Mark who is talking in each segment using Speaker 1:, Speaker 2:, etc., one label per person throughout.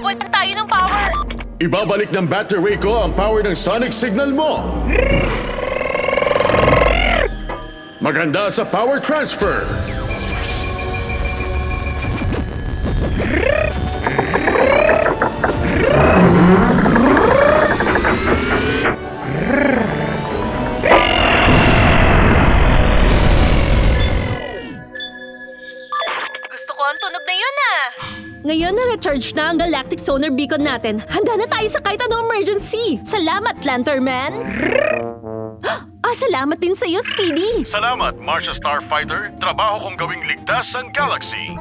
Speaker 1: Walang tayo ng power!
Speaker 2: Ibabalik ng battery ko ang power ng sonic signal mo. Maganda sa power transfer.
Speaker 1: Gusto ko ang tunog na yun ah!
Speaker 3: Ngayon na recharge na ang galactic sonar beacon natin, handa na tayo sa kahit anong emergency. Salamat, Lanternman! Salamat din sa'yo, Speedy!
Speaker 2: Salamat, Marcia Starfighter. Trabaho kong gawing ligtas ang galaxy.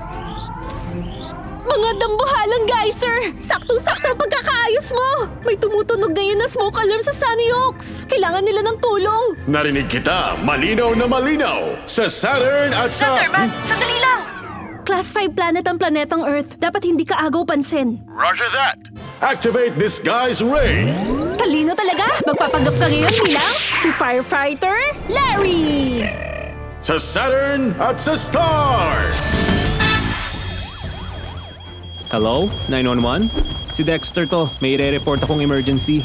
Speaker 3: Mga dambuhalang geyser! Saktong-sakto ang pagkakaayos mo! May tumutunog ngayon na smoke alarm sa Sunny Oaks! Kailangan nila ng tulong!
Speaker 2: Narinig kita, malinaw na malinaw. Sa Saturn at sa...
Speaker 1: Lanterman, sandali lang!
Speaker 3: Class 5 planet ang planetang Earth. Dapat hindi ka agaw pansin.
Speaker 2: Roger that. Activate disguise ray.
Speaker 3: Talino talaga! Magpapanggap ka ngayon bilang si Firefighter Larry!
Speaker 2: Sa Saturn at sa Stars.
Speaker 4: Hello? 911? Si Dexter to. May ire-report akong emergency.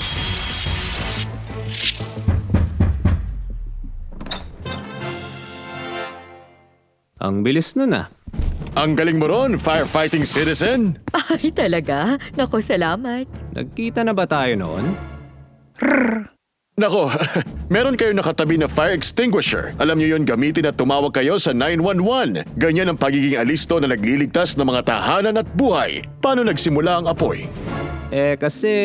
Speaker 4: Ang bilis nun ah.
Speaker 2: Ang galing mo ron, firefighting citizen.
Speaker 5: Ay, talaga? Naku, salamat.
Speaker 4: Nagkita na ba tayo noon?
Speaker 2: Nako, meron kayo nakatabi na fire extinguisher. Alam niyo yon, gamitin at tumawag kayo sa 911. Ganyan ang pagiging alisto na nagliligtas ng mga tahanan at buhay. Paano nagsimula ang apoy?
Speaker 4: Kasi...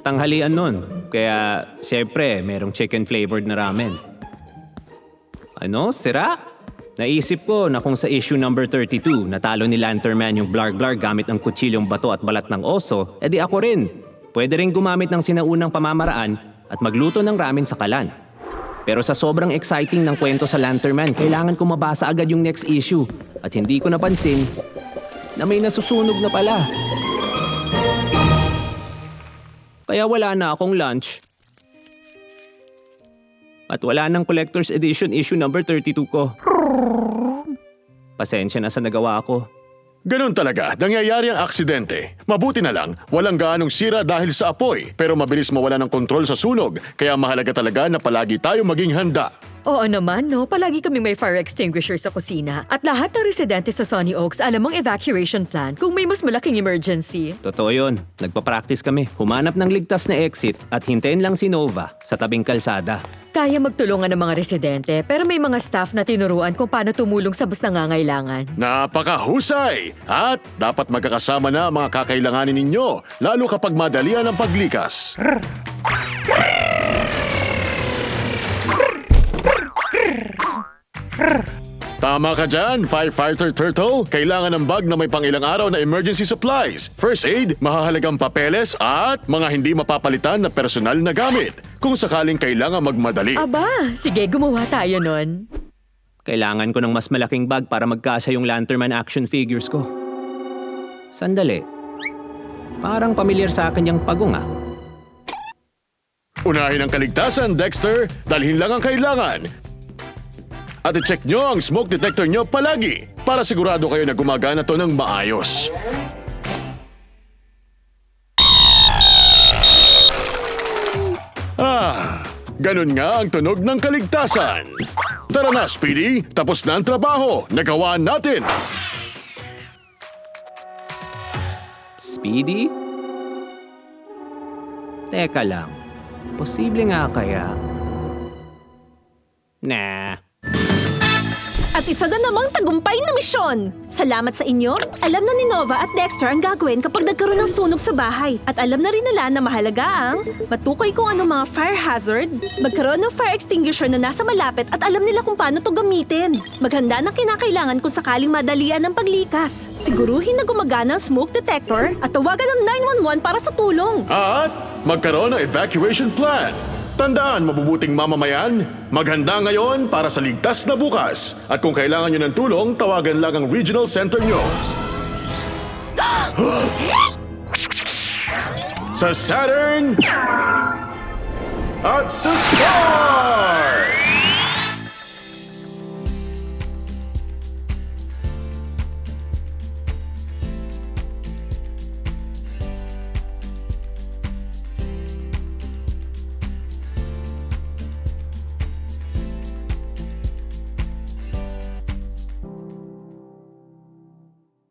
Speaker 4: tanghalian nun. Kaya, syempre, merong chicken flavored na ramen. Ano? Sira? Naisip ko na kung sa issue number 32, natalo ni Lanternman yung blarg-blarg gamit ang kutsilyong bato at balat ng oso, edi ako rin. Pwede rin gumamit ng sinaunang pamamaraan at magluto ng ramen sa kalan. Pero sa sobrang exciting ng kwento sa Lanternman, kailangan ko mabasa agad yung next issue. At hindi ko napansin na may nasusunog na pala. Kaya wala na akong lunch. At wala nang collector's edition issue number 32 ko. Pasensya na sa nagawa ko.
Speaker 2: Ganon talaga, nangyayari ang aksidente. Mabuti na lang, walang gaanong sira dahil sa apoy, pero mabilis mawala ng kontrol sa sunog. Kaya mahalaga talaga na palagi tayo maging handa.
Speaker 5: Oo naman, no? Palagi kaming may fire extinguisher sa kusina. At lahat ng residente sa Sunny Oaks alam ang evacuation plan kung may mas malaking emergency.
Speaker 4: Totoo yun. Nagpa-practice kami. Humanap ng ligtas na exit at hintayin lang si Nova sa tabing kalsada.
Speaker 5: Kaya magtulungan ng mga residente pero may mga staff na tinuruan kung paano tumulong sa bus nangangailangan.
Speaker 2: Napakahusay! At dapat magkakasama na ang mga kakailanganin ninyo, lalo kapag madalian ang paglikas. Tama ka dyan, Firefighter Turtle. Kailangan ng bag na may pangilang araw na emergency supplies, first aid, mahahalagang papeles at mga hindi mapapalitan na personal na gamit kung sakaling kailangan magmadali.
Speaker 5: Aba, sige gumawa tayo nun.
Speaker 4: Kailangan ko ng mas malaking bag para magkasya yung Lanternman action figures ko. Sandali. Parang pamilyar sa akin yung pagong ah.
Speaker 2: Unahin ang kaligtasan, Dexter. Dalhin lang ang kailangan. At i-check nyo ang smoke detector nyo palagi para sigurado kayo na gumagana to ng maayos. Ganun nga ang tunog ng kaligtasan. Tara na, Speedy. Tapos na ang trabaho. Nagawa natin.
Speaker 4: Speedy? Teka lang. Posible nga kaya? Nah.
Speaker 3: At isa na namang tagumpay na misyon! Salamat sa inyo! Alam na ni Nova at Dexter ang gagawin kapag nagkaroon ng sunog sa bahay. At alam na rin nila na mahalaga ang matukoy kung ano mga fire hazard, magkaroon ng fire extinguisher na nasa malapit at alam nila kung paano to gamitin. Maghanda ng kinakailangan kung sakaling madalian ng paglikas. Siguruhin na gumagana ang smoke detector at tawagan ng 911 para sa tulong.
Speaker 2: At magkaroon ng evacuation plan. Tandaan, mabubuting mamamayan, maghanda ngayon para sa ligtas na bukas. At kung kailangan nyo ng tulong, tawagan lang ang regional center nyo. Sa Saturn at sa Stars!